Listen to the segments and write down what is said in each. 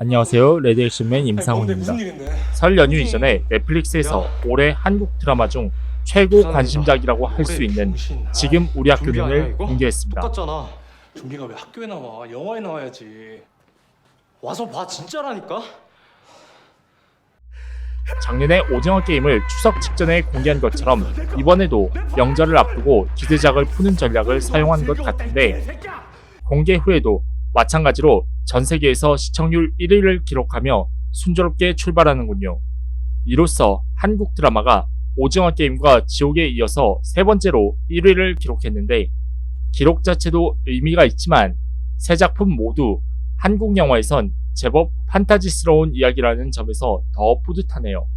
안녕하세요. 레드액션맨 임상훈입니다. 설 연휴 이전에 넷플릭스에서 올해 한국 드라마 중 최고 관심작이라고 할 수 있는 지금 우리 학교는을 공개했습니다. 똑같잖아. 좀비가 왜 학교에 나와? 영화에 나와야지. 와서 봐, 진짜라니까. 작년에 오징어 게임을 추석 직전에 공개한 것처럼 이번에도 명절을 앞두고 기대작을 푸는 전략을 사용한 것 같은데, 공개 후에도 마찬가지로 전 세계에서 시청률 1위를 기록하며 순조롭게 출발하는군요. 이로써 한국 드라마가 오징어 게임과 지옥에 이어서 세 번째로 1위를 기록했는데, 기록 자체도 의미가 있지만 세 작품 모두 한국 영화에선 제법 판타지스러운 이야기라는 점에서 더 뿌듯하네요.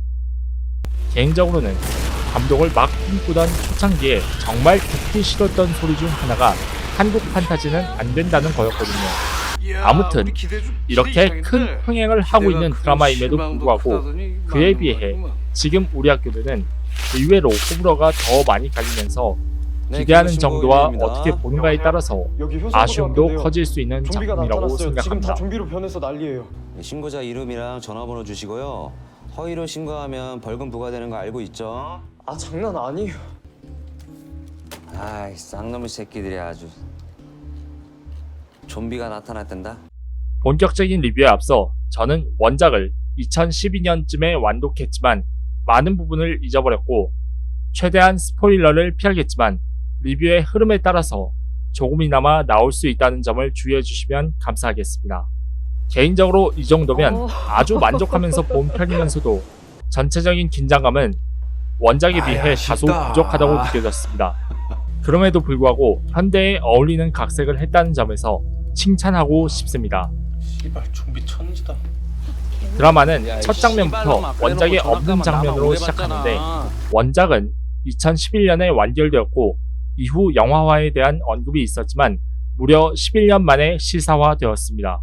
개인적으로는 감독을 막 꿈꾸던 초창기에 정말 듣기 싫었던 소리 중 하나가 한국 판타지는 안 된다는 거였거든요. 아무튼 이렇게 큰 흥행을 하고 있는 드라마임에도 불구하고 그에 비해 지금 우리 학교는 의외로 호불호가 더 많이 갈리면서 기대하는 정도와 어떻게 보는가에 따라서 아쉬움도 커질 수 있는 작품이라고 생각합니다. 지금 다 좀비로 변해서 난리예요. 신고자 이름이랑 전화번호 주시고요. 허위로 신고하면 벌금 부과되는 거 알고 있죠? 아, 장난 아니에요. 아이, 쌍놈의 새끼들이 아주. 좀비가 나타났단다. 본격적인 리뷰에 앞서 저는 원작을 2012년쯤에 완독했지만 많은 부분을 잊어버렸고, 최대한 스포일러를 피하겠지만 리뷰의 흐름에 따라서 조금이나마 나올 수 있다는 점을 주의해 주시면 감사하겠습니다. 개인적으로 이 정도면 아주 만족하면서 본 편이면서도 전체적인 긴장감은 원작에 비해 다소 부족하다고 느껴졌습니다. 그럼에도 불구하고 현대에 어울리는 각색을 했다는 점에서 칭찬하고 싶습니다. 씨발, 좀비 천지다. 드라마는 첫 장면부터 원작에 없는 장면으로 시작하는데, 원작은 2011년에 완결되었고 이후 영화화에 대한 언급이 있었지만 무려 11년 만에 실사화되었습니다.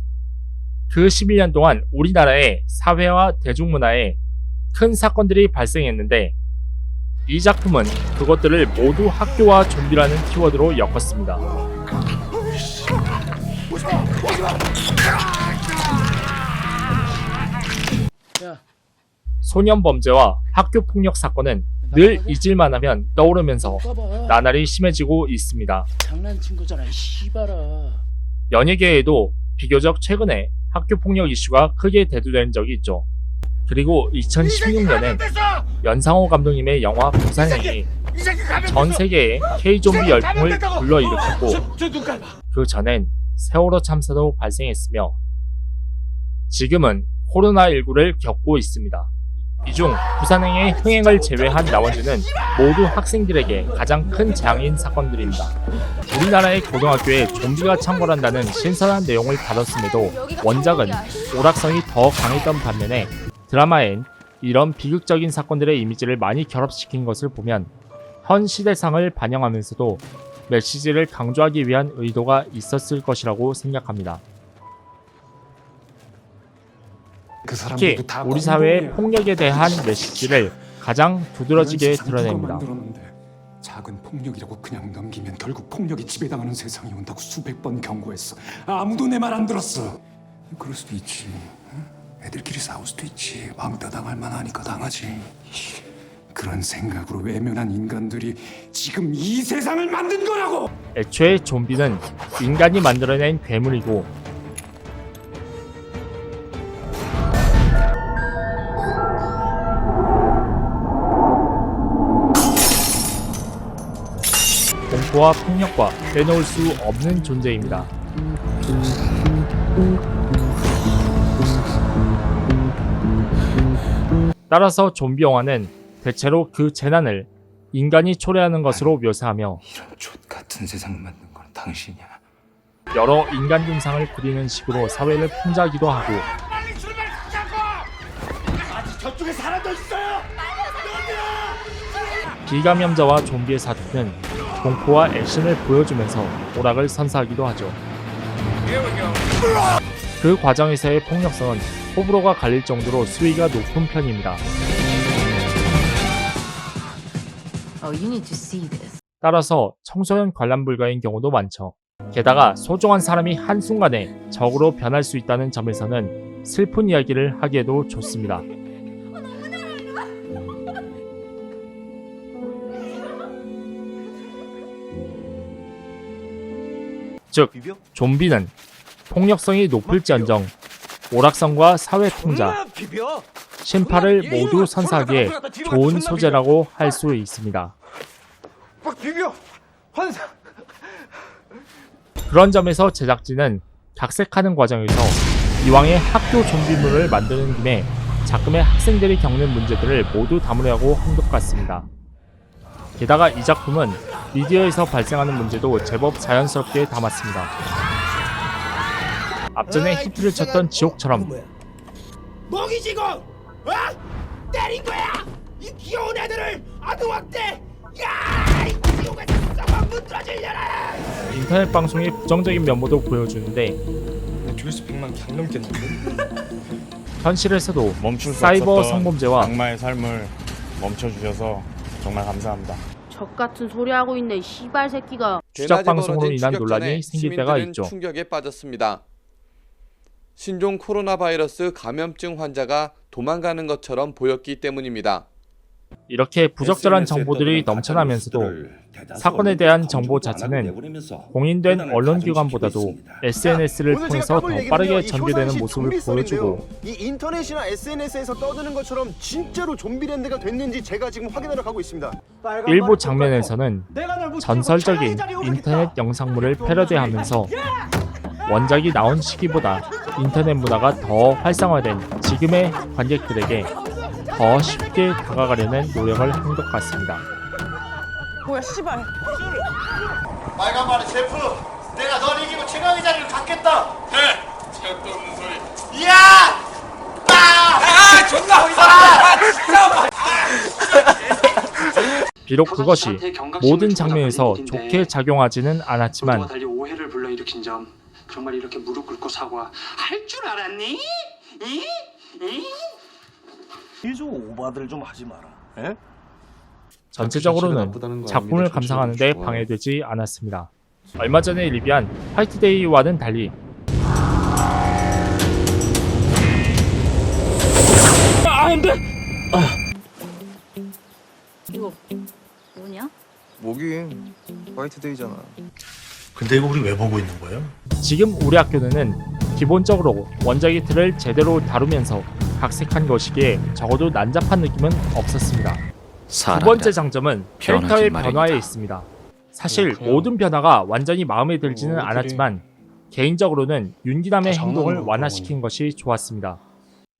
그 11년 동안 우리나라의 사회와 대중문화에 큰 사건들이 발생했는데, 이 작품은 그것들을 모두 학교와 좀비라는 키워드로 엮었습니다. 소년 범죄와 학교 폭력 사건은 늘 잊을만하면 떠오르면서 나날이 심해지고 있습니다. 장난친 거잖아, 씨발아. 연예계에도 비교적 최근에 학교 폭력 이슈가 크게 대두된 적이 있죠. 그리고 2016년엔 연상호 감독님의 영화 부산행이 전 세계에 K-좀비 열풍을 불러일으켰고, 그 전엔 세월호 참사도 발생했으며 지금은 코로나19를 겪고 있습니다. 이 중 부산행의 흥행을 제외한 나머지는 모두 학생들에게 가장 큰 재앙인 사건들입니다. 우리나라의 고등학교에 좀비가 창궐한다는 신선한 내용을 다뤘음에도 원작은 오락성이 더 강했던 반면에 드라마엔 이런 비극적인 사건들의 이미지를 많이 결합시킨 것을 보면 현 시대상을 반영하면서도 메시지를 강조하기 위한 의도가 있었을 것이라고 생각합니다. 특히 우리 사회의 폭력에 대한 메시지를 가장 두드러지게 드러냅니다. 작은 폭력이라고 그냥 넘기면 결국 폭력이 지배당하는 세상이 온다고 수백 번 경고했어. 아무도 내 말 안 들었어. 그럴 수도 있지. 애들끼리 싸울 수도 있지. 왕따 당할 만하니까 당하지. 그런 생각으로 외면한 인간들이 지금 이 세상을 만든 거라고! 애초에 좀비는 인간이 만들어낸 괴물이고, 공포와 폭력과 빼놓을 수 없는 존재입니다. 따라서 좀비 영화는 대체로 그 재난을 인간이 초래하는 것으로 묘사하며 이런 족같은 세상을 만든 건 당신이야. 여러 인간 군상을 그리는 식으로 사회를 풍자하기도 하고, 저쪽에 사람 더 있어요. 비감염자와 좀비의 사투는 공포와 액션을 보여주면서 오락을 선사하기도 하죠. 그 과정에서의 폭력성은 호불호가 갈릴 정도로 수위가 높은 편입니다. 따라서 청소년 관람 불가인 경우도 많죠. 게다가 소중한 사람이 한순간에 적으로 변할 수 있다는 점에서는 슬픈 이야기를 하기에도 좋습니다. 즉, 좀비는 폭력성이 높을지언정 오락성과 사회 풍자, 신파를 모두 선사하기에 좋은 소재라고 할 수 있습니다. 그런 점에서 제작진은 각색하는 과정에서 이왕의 학교 좀비물을 만드는 김에 작금의 학생들이 겪는 문제들을 모두 담으려고 한 것 같습니다. 게다가 이 작품은 미디어에서 발생하는 문제도 제법 자연스럽게 담았습니다. 앞전에 히트를 쳤던 지옥처럼 먹이지고 때린 거야 이 귀여운 애들을 아동학대 야이 지옥에 썩어 문드러질려라 인터넷 방송의 부정적인 면모도 보여주는데 조회수 100만 개 안 넘겠는데? 현실에서도 멈출 수 사이버 없었던 성범죄와 악마의 삶을 멈춰주셔서 정말 감사합니다. 적 같은 소리 하고 있네 이 씨발 새끼가. 추적 방송으로 인한 논란이 생길 때가 시민들은 있죠. 충격에 빠졌습니다. 신종 코로나 바이러스 감염증 환자가 도망가는 것처럼 보였기 때문입니다. 이렇게 부적절한 정보들이 넘쳐나면서도 사건에 대한 정보 자체는 공인된 언론기관보다도 SNS를 통해서 더 빠르게 전개되는 모습을 보여주고 이 인터넷이나 SNS에서 떠드는 것처럼 진짜로 좀비랜드가 됐는지 제가 지금 확인하러 가고 있습니다. 일부 장면에서는 전설적인 인터넷 영상물을 패러디하면서 원작이 나온 시기보다 인터넷 문화가 더 활성화된 지금의 관객들에게 더 쉽게 다가가려는 노력을 한 것 같습니다. 뭐야 씨발. 빨간말의 셰프, 내가 널 이기고 최강의 자리를 갖겠다. 제약도 없는 소리. 이야! 비록 그것이 모든 장면에서 좋게 작용하지는 않았지만 달리 오해를 불러일으킨 점 정말 이렇게 무릎 꿇고 사과할 줄 알았니? 이좀 오바들 좀 하지 마라. 에? 전체적으로는 작품을 감상하는데 방해되지 않았습니다. 얼마 전에 리뷰한 화이트데이와는 달리 이거 뭐냐? 뭐긴 화이트데이잖아. 근데 이거 우리 왜 보고 있는 거예요? 지금 우리 학교는 기본적으로 원작의 틀을 제대로 다루면서 각색한 것이기에 적어도 난잡한 느낌은 없었습니다. 두 번째 장점은 캐릭터의 변화에 있습니다. 사실 모든 변화가 완전히 마음에 들지는 않았지만 개인적으로는 윤기남의 행동을 완화시킨 것이 좋았습니다.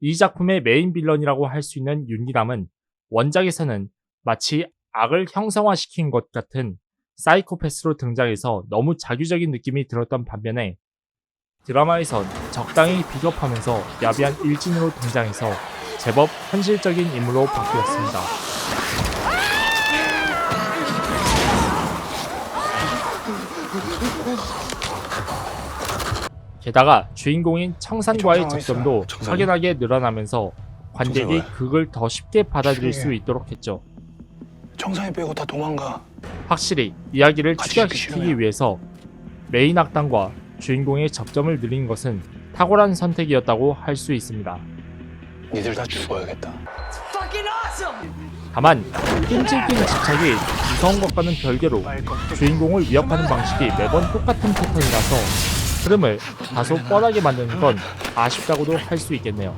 이 작품의 메인 빌런이라고 할 수 있는 윤기남은 원작에서는 마치 악을 형성화시킨 것 같은 사이코패스로 등장해서 너무 자규적인 느낌이 들었던 반면에 드라마에선 적당히 비겁하면서 야비한 일진으로 등장해서 제법 현실적인 인물로 바뀌었습니다. 게다가 주인공인 청산과의 접점도 확연하게 늘어나면서 관객이 그걸 더 쉽게 받아들일 수 있도록 했죠. 정상이 빼고 다 도망가. 확실히 이야기를 축약시키기 위해서 메인 악당과 주인공의 접점을 늘린 것은 탁월한 선택이었다고 할 수 있습니다. 니들 다 죽어야겠다. 다만 낌찔긴 집착이 무서운 것과는 별개로 주인공을 위협하는 방식이 매번 똑같은 패턴이라서 흐름을 다소 뻔하게 만드는 건 아쉽다고도 할 수 있겠네요.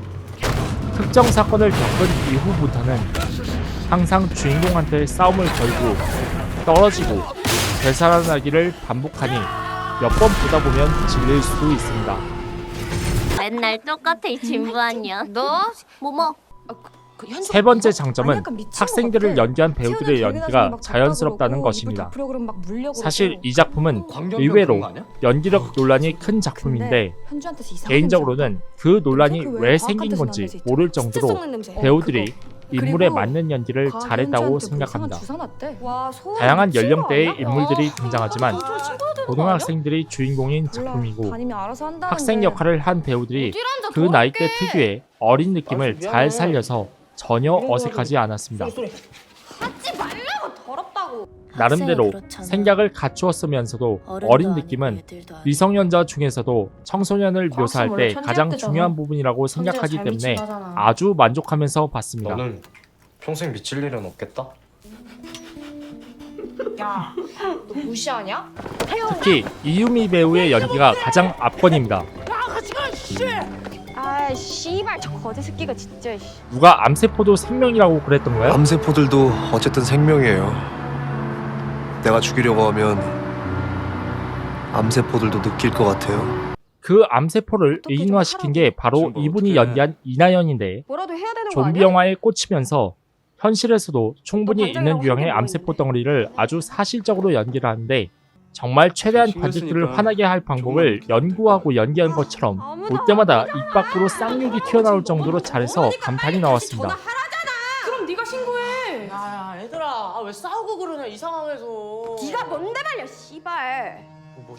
특정 사건을 겪은 이후부터는 항상 주인공한테 싸움을 걸고 떨어지고 되살아나기를 반복하니 몇 번 보다 보면 질릴 수도 있습니다. 맨날 똑같아 이 진부한 년. 너? 뭐뭐? 세 번째 장점은 학생들을 연기한 배우들의 연기가 자연스럽다는 것입니다. 사실 이 작품은 의외로 연기력 논란이 큰 작품인데 개인적으로는 그 논란이 왜 생긴 건지 모를 정도로 배우들이 인물에 맞는 연기를 잘했다고 생각합니다. 다양한 연령대의 인물들이 등장하지만 고등학생들이 주인공인 작품이고 학생 역할을 한 배우들이 그 나이대 특유의 어린 느낌을 잘 살려서 전혀 어색하지 않았습니다. 하지 말라고 더럽다고. 나름대로 생각을 갖추었으면서도 어린 느낌은 미성년자 중에서도 청소년을 묘사할 때 가장 중요한 부분이라고 생각하기 때문에 아주 만족하면서 봤습니다. 너는 평생 미칠 일은 없겠다? 야, 너 무시하냐? 특히 이유미 배우의 연기가 가장 압권입니다. 아, 씨발 저 거지 새끼가 진짜. 누가 암세포도 생명이라고 그랬던가요? 암세포들도 어쨌든 생명이에요. 내가 죽이려고 하면 암세포들도 느낄 것 같아요. 그 암세포를 의인화시킨 게 바로 이분이 연기한 이나연인데 뭐라도 해야 되는 거 좀비 아니야? 영화에 꽂히면서 현실에서도 충분히 있는 반장이라고 유형의 하는 게 암세포 덩어리를 아주 사실적으로 연기를 하는데 정말 최대한 관객들을 화나게 할 방법을 연구하고 연기한 것처럼 볼 때마다 입 밖으로 쌍욕이 튀어나올 정도로 잘해서 감탄이 나왔습니다. 그럼 네가 신고해. 야 얘들아 왜 싸우고 그러냐 이 상황에서. 네가 뭔데 말이야, 씨발. 뭐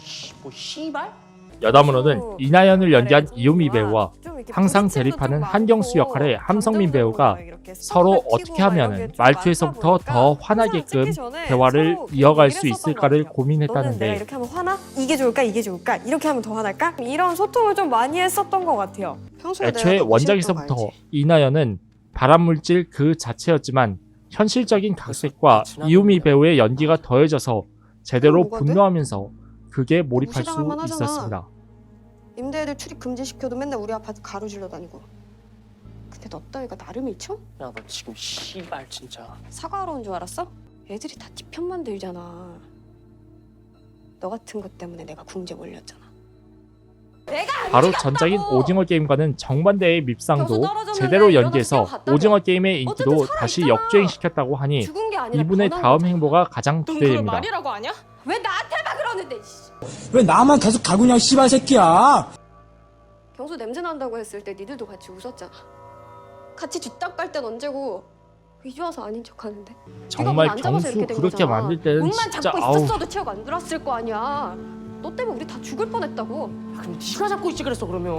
씨발? 여담으로는 이나연을 연기한 이유미 배우와 항상 대립하는 한경수 역할의 함성민 배우가 서로 어떻게 하면 말투에서부터 더 화나게끔 대화를 이어갈 수 있을까를 고민했다는데 이렇게 하면 화나? 이게 좋을까? 이게 좋을까? 이렇게 하면 더 화날까? 이런 소통을 좀 많이 했었던 것 같아요. 애초에 원작에서부터 이나연은 발암물질 그 자체였지만 현실적인 각색과 이유미 배우의 연기가 더해져서 제대로 분노하면서 그게 몰입할 수 있었습니다. 임대애들 출입 금지시켜도 맨날 우리 아파트 가로질러 다니고. 근데 너 따위가 나를 밀쳐? 야 너 지금 씨발 진짜. 사과하러 온 줄 알았어? 애들이 다 네 편만 들잖아. 너 같은 것 때문에 내가 궁제 몰렸잖아. 바로 전작인 오징어 게임과는 정반대의 밉상도 제대로 연기해서 오징어 게임의 인기도 다시 역주행시켰다고 하니 죽은 게 아니라 이분의 변한 다음 거잖아. 행보가 가장 넌 그걸 기대됩니다. 말이라고 아냐? 왜 나한테만 그러는데? 왜 나만 계속 가구냐 씨발 새끼야. 경수 냄새 난다고 했을 때 니들도 같이 웃었잖아. 같이 뒷담 깔 땐 언제고 이제 와서 아닌 척하는데. 정말 네가 몸안 잡아서 경수 이렇게 된 그렇게 거잖아. 만들 때는 몸만 진짜 잡고 아우 있었어도 체력 안 들었을 거 아니야. 너 때문에 우리 다 죽을 뻔했다고. 그럼 네가 잡고 있지 그랬어 그러면.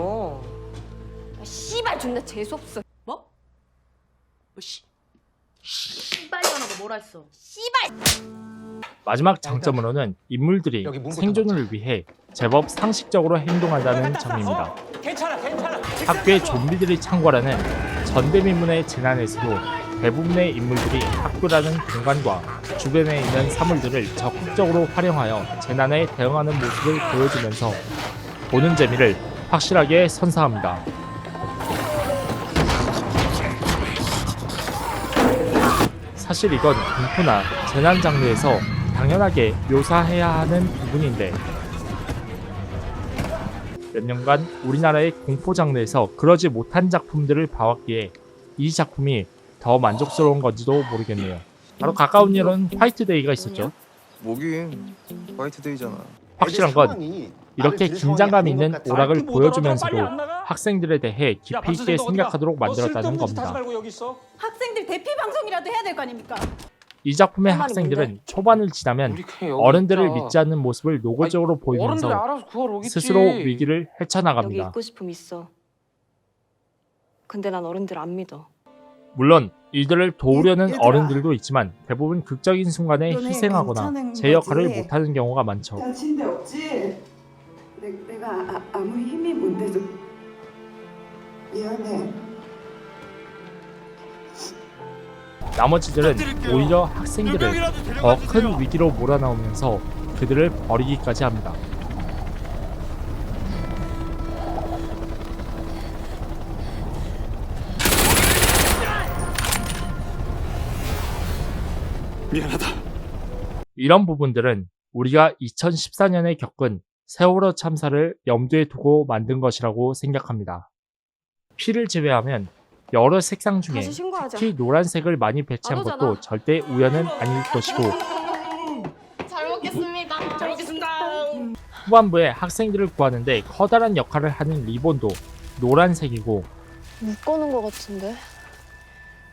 아, 씨발 존나 재수 없어. 뭐? 씨발이잖아. 너 뭐라 했어? 씨발. 마지막 장점으로는 인물들이 여기 문부터 생존을 위해 제법 상식적으로 행동한다는 점입니다. 괜찮아. 학교에 좀비들이 창궐하는 전대미문의 재난에서도 대부분의 인물들이 학교라는 공간과 주변에 있는 사물들을 적극적으로 활용하여 재난에 대응하는 모습을 보여주면서 보는 재미를 확실하게 선사합니다. 사실 이건 공포나 재난 장르에서 당연하게 묘사해야 하는 부분인데 몇 년간 우리나라의 공포 장르에서 그러지 못한 작품들을 봐왔기에 이 작품이 더 만족스러운 건지도 모르겠네요. 바로 가까운 일은 화이트데이가 있었죠. 뭐긴 화이트데이잖아. 확실한 건 이렇게 긴장감 있는 오락을 보여주면서도 학생들에 대해 깊이 있게 생각하도록 만들었다는 겁니다. 학생들 대피 방송이라도 해야 될 거 아닙니까? 이 작품의 할 말이 학생들은 뭔데? 초반을 지나면 어른들을 믿지 않는 모습을 노골적으로 보이면서 알아서 구하러 오겠지. 스스로 위기를 여기 헤쳐나갑니다. 있고 싶음 있어. 근데 난 어른들 안 믿어. 물론 이들을 도우려는 어른들도 있지만 대부분 극적인 순간에 희생하거나 제 역할을 못하는 경우가 많죠. 다친 데 없지? 내가 아무 힘이 못 돼도 미안해. 나머지들은 오히려 학생들을 더 큰 위기로 몰아넣으면서 그들을 버리기까지 합니다. 미안하다. 이런 부분들은 우리가 2014년에 겪은 세월호 참사를 염두에 두고 만든 것이라고 생각합니다. 피를 제외하면 여러 색상 중에 다시 신고하자. 특히 노란색을 많이 배치한 안 오잖아. 것도 절대 우연은 아닐 것이고 잘 먹겠습니다. 잘 먹겠습니다. 후반부에 학생들을 구하는데 커다란 역할을 하는 리본도 노란색이고 묶어놓은 거 같은데.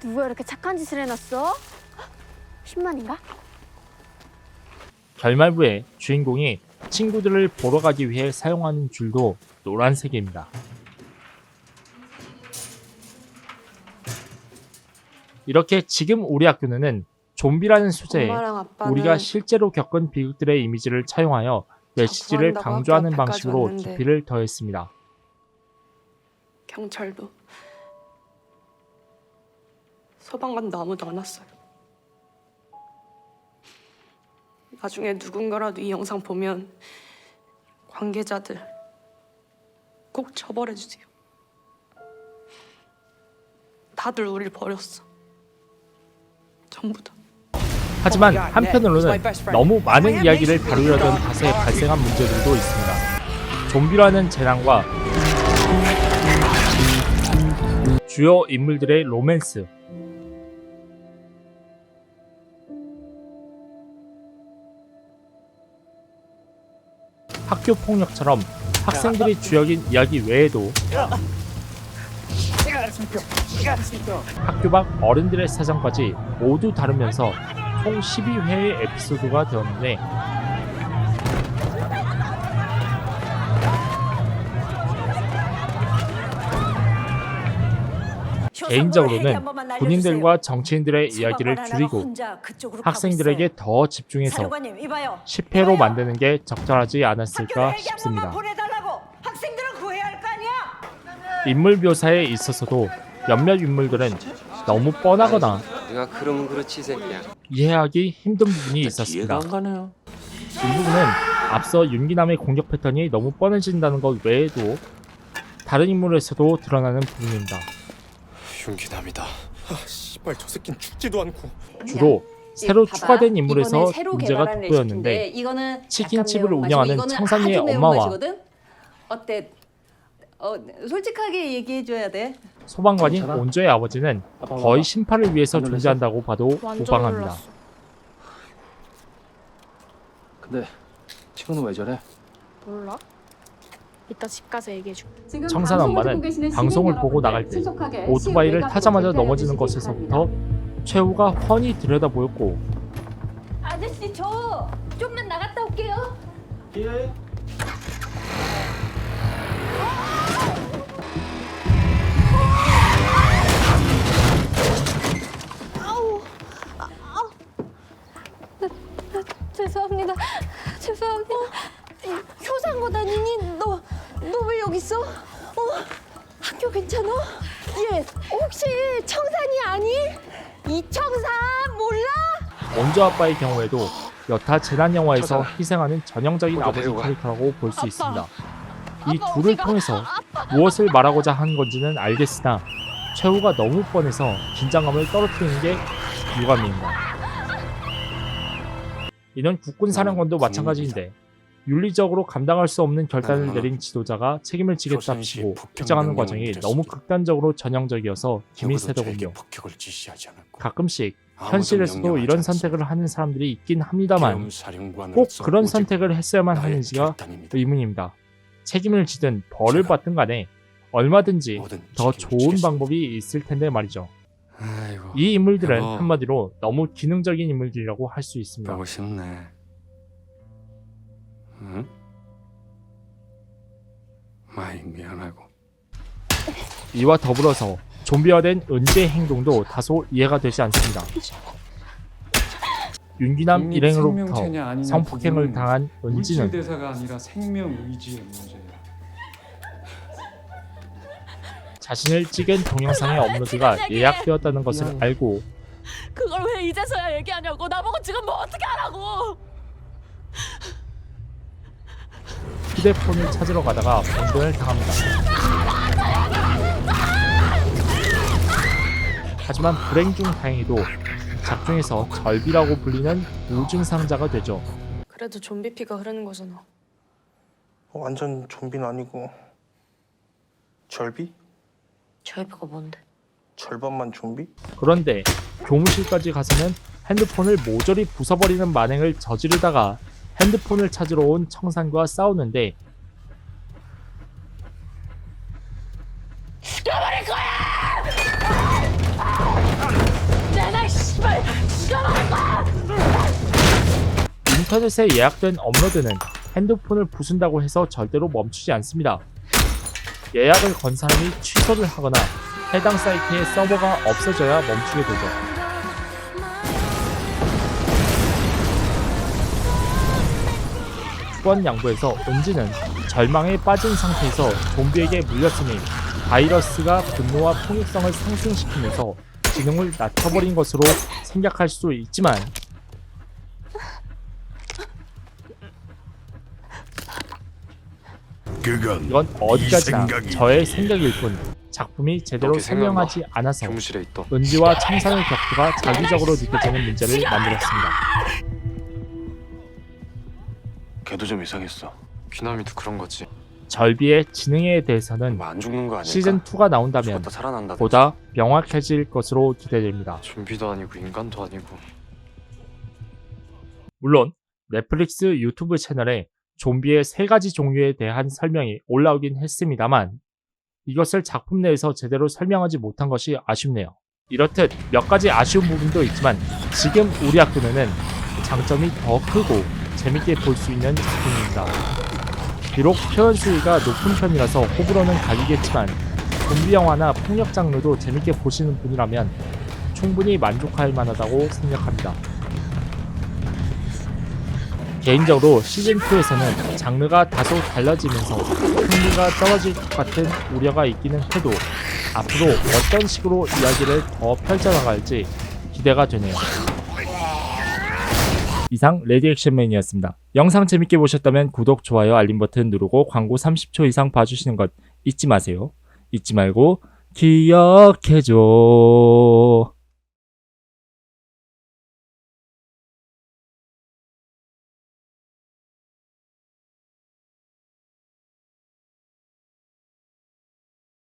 누가 이렇게 착한 짓을 해놨어? 10만인가? 결말부에 주인공이 친구들을 보러 가기 위해 사용하는 줄도 노란색입니다. 이렇게 지금 우리 학교는 좀비라는 소재에 엄마랑 아빠는 우리가 실제로 겪은 비극들의 이미지를 차용하여 메시지를 구한다고 강조하는 학교 앞에까지 방식으로 왔는데. 깊이를 더했습니다. 경찰도 소방관도 아무도 안 왔어요. 나중에 누군가라도 이 영상 보면 관계자들 꼭 처벌해주세요. 다들 우릴 버렸어. 전부 다. 하지만 한편으로는 너무 많은 이야기를 다루려던 탓에 발생한 문제들도 있습니다. 좀비라는 재난과 주요 인물들의 로맨스, 학교 폭력처럼 학생들이 주역인 이야기 외에도 학교 밖 어른들의 사정까지 모두 다루면서 총 12회의 에피소드가 되었는데 개인적으로는 군인들과 정치인들의 이야기를 줄이고 학생들에게 더 집중해서 10회로 만드는 게 적절하지 않았을까 싶습니다. 인물 묘사에 있어서도 몇몇 인물들은 너무 뻔하거나 네가 그러면 그렇지 새끼야. 이해하기 힘든 부분이 있었습니다. 이 부분은 앞서 윤기남의 공격 패턴이 너무 뻔해진다는 것 외에도 다른 인물에서도 드러나는 부분입니다. 윤기남이다. 씨발 저 새낀 죽지도 않고. 주로 새로 추가된 인물에서 문제가 돋보였는데 치킨집을 운영하는 청산리의 엄마와 어때? 솔직하게 얘기해줘야 돼. 소방관인 온조의 아버지는 거의 심판을 위해서 존재한다고 봐도 무방합니다. 근데 친구는 왜 저래? 몰라? 이따 집 가서 얘기해줄게. 청산 엄마는 방송을 보고 나갈 때 오토바이를 타자마자 넘어지는 것에서부터 최후가 훤히 들여다보였고 아저씨 저 좀만 나갔다 올게요. 예. 죄송합니다. 죄송합니다. 효상고 다니니? 너 왜 여기 있어? 학교 괜찮아? 얘 혹시 청산이 아니? 이청산 몰라? 원조 아빠의 경우에도 여타 재난 영화에서 희생하는 전형적인 아버지 캐릭터라고 볼 수 있습니다. 이 둘을 통해서 무엇을 말하고자 한 건지는 알겠으나 최후가 너무 뻔해서 긴장감을 떨어뜨리는 게 유감입니다. 이는 국군사령관도 마찬가지인데 윤리적으로 감당할 수 없는 결단을 내린 지도자가 책임을 지겠답시고 입장하는 과정이 너무 극단적으로 전형적이어서 김이 새더군요. 가끔씩 현실에서도 이런 선택을 하는 사람들이 있긴 합니다만 꼭 그런 선택을 했어야만 하는지가 의문입니다. 책임을 지든 벌을 받든 간에 얼마든지 더 좋은 방법이 있을 텐데 말이죠. 이 인물들은 한마디로 너무 기능적인 인물들이라고 할 수 있습니다. 보고 싶네. 응? 많이 미안하고. 이와 더불어서 좀비화된 은지의 행동도 다소 이해가 되지 않습니다. 윤기남 일행으로부터 성폭행을 당한 은지는 대사가 아니라 생명 의지의 문제야. 자신을 찍은 동영상의 업로드가 예약되었다는 것을 알고 그걸 왜 이제서야 얘기하냐고. 나보고 지금 뭐 어떻게 하라고. 휴대폰을 찾으러 가다가 변변을 당합니다. 하지만 불행 중 다행히도 작중에서 절비라고 불리는 우증상자가 되죠. 그래도 좀비 피가 흐르는 거잖아. 완전 좀비는 아니고 절비? 절비가 뭔데? 절반만 좀비? 그런데 교무실까지 가서는 핸드폰을 모조리 부숴버리는 만행을 저지르다가 핸드폰을 찾으러 온 청산과 싸우는데 죽여버릴 거야! 내가 씨발 죽여버릴 거야! 인터넷에 예약된 업로드는 핸드폰을 부순다고 해서 절대로 멈추지 않습니다. 예약을 건 사람이 취소를 하거나 해당 사이트의 서버가 없어져야 멈추게 되죠. 몇 번 양보해서 은지는 절망에 빠진 상태에서 좀비에게 물렸으니 바이러스가 분노와 폭력성을 상승시키면서 지능을 낮춰버린 것으로 생각할 수 있지만 이건 어디까지나 저의 생각일 뿐 작품이 제대로 설명하지 않아서 은지와 청산의 격투가 자기적으로 느껴지는 문제를 만들었습니다. 걔도 좀 이상했어. 귀남이도 그런 거지. 절비의 지능에 대해서는 안 죽는 거 아닐까? 시즌2가 나온다면 죽었다 살아난다. 보다 명확해질 것으로 기대됩니다. 좀비도 아니고 인간도 아니고. 물론 넷플릭스 유튜브 채널에 좀비의 3가지 종류에 대한 설명이 올라오긴 했습니다만 이것을 작품 내에서 제대로 설명하지 못한 것이 아쉽네요. 이렇듯 몇 가지 아쉬운 부분도 있지만 지금 우리 학교는 장점이 더 크고 재밌게 볼 수 있는 작품입니다. 비록 표현 수위가 높은 편이라서 호불호는 갈리겠지만 좀비 영화나 폭력 장르도 재밌게 보시는 분이라면 충분히 만족할 만하다고 생각합니다. 개인적으로 시즌2에서는 장르가 다소 달라지면서 흥미가 떨어질 것 같은 우려가 있기는 해도 앞으로 어떤 식으로 이야기를 더 펼쳐나갈지 기대가 되네요. 이상 레디액션맨이었습니다. 영상 재밌게 보셨다면 구독, 좋아요, 알림 버튼 누르고 광고 30초 이상 봐주시는 것 잊지 마세요. 잊지 말고 기억해줘.